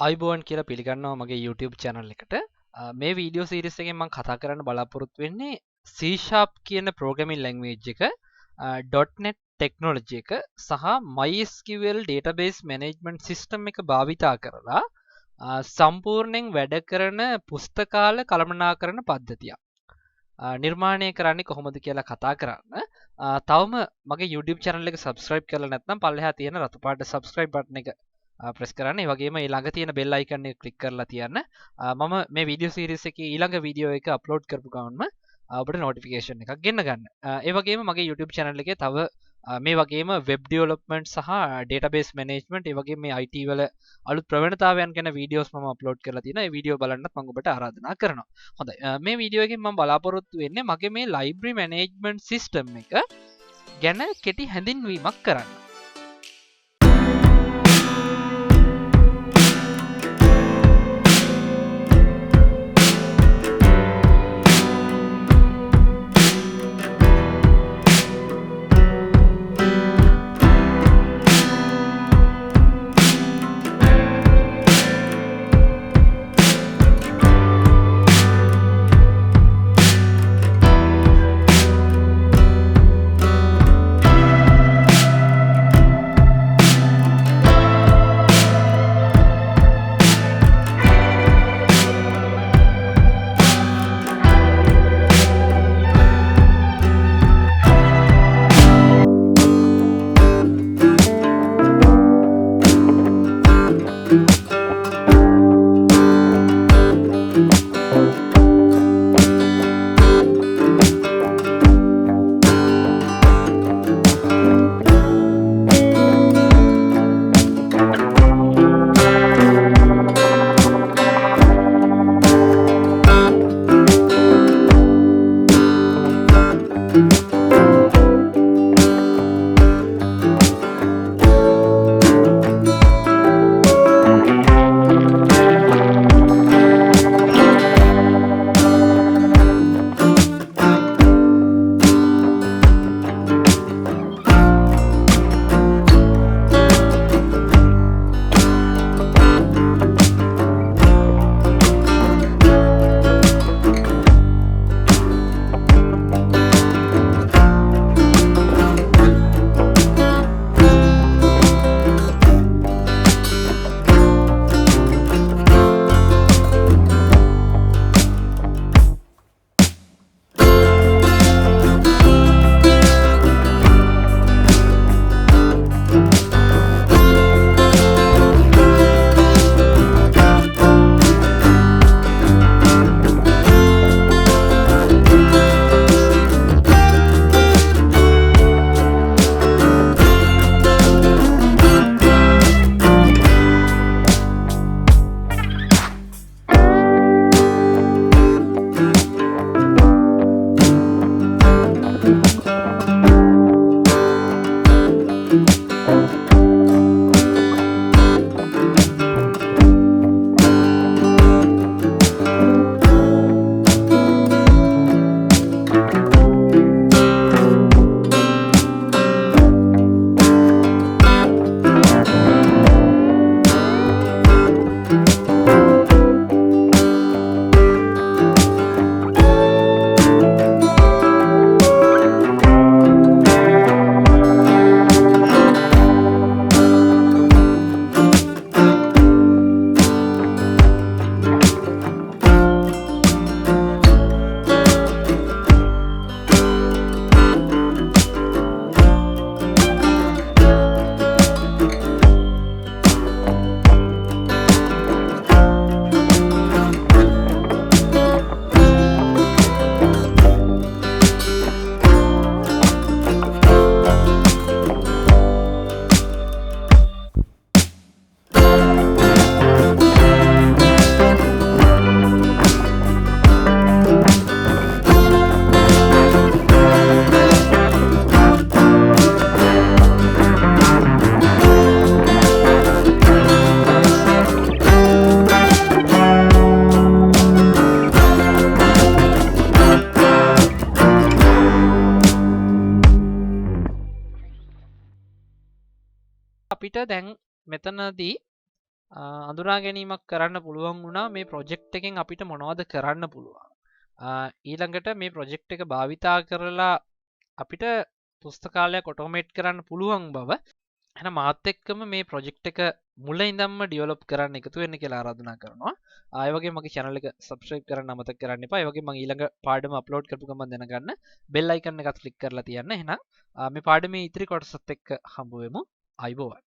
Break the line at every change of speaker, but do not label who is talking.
අයිබෝන් කියලා පිළිගන්නවා මගේ YouTube channel එකට. මේ වීඩියෝ සීරීස් එකෙන් මම කතා කරන්න බලාපොරොත්තු වෙන්නේ C# කියන programming language එක, .NET technology එක සහ MySQL database management system එක භාවිතා කරලා සම්පූර්ණයෙන් වැඩ කරන පුස්තකාල කළමනාකරණ පද්ධතියක් නිර්මාණය කරන්නේ කොහොමද කියලා කතා කරන්න. තවම මගේ YouTube channel එක subscribe කරලා නැත්නම් පල්ලෙහා තියෙන රතු පාට subscribe button එක ප්‍රෙස් කරන්න. ඒ වගේම මේ ළඟ තියෙන bell icon එක click කරලා තියන්න. මම මේ video series එකේ ඊළඟ video එක upload කරපු ගමන්ම ඔබට notification එකක් ගෙන්න ගන්න. ඒ වගේම මගේ YouTube channel එකේ තව මේ වගේම web development සහ database management ඒ වගේම මේ IT වල අලුත් ප්‍රවණතාවයන් ගැන videos මම upload කරලා තියෙනවා. ඒ video බලන්නත් මම ඔබට ආරාධනා කරනවා. හොඳයි. මේ video එකෙන් මම බලාපොරොත්තු වෙන්නේ මගේ මේ library management system එක ගැන කෙටි හැඳින්වීමක් කරන්න. අපිට දැන් මෙතනදී අඳුනා ගැනීමක් කරන්න පුළුවන් වුණා මේ ප්‍රොජෙක්ට් එකෙන් අපිට මොනවද කරන්න පුළුවන්. ඊළඟට මේ ප්‍රොජෙක්ට් එක භාවිතා කරලා අපිට පුස්තකාලයක් ඔටෝමේට් කරන්න පුළුවන් බව එහෙනම් මාත් එක්කම මේ ප්‍රොජෙක්ට් එක මුල ඉඳන්ම ඩෙවලොප් කරන්න එකතු වෙන්න කියලා ආරාධනා කරනවා. ඒ වගේම මගේ channel එක subscribe කරන්න අමතක කරන්න එපා. ඒ වගේම මම ඊළඟ පාඩම අප්ලෝඩ් කරපු ගමන් දැනගන්න bell icon එකත් click කරලා තියන්න. එහෙනම් මේ පාඩමේ ඉතිරි කොටසත් එක්ක හම්බ වෙමු. අයබෝවන්.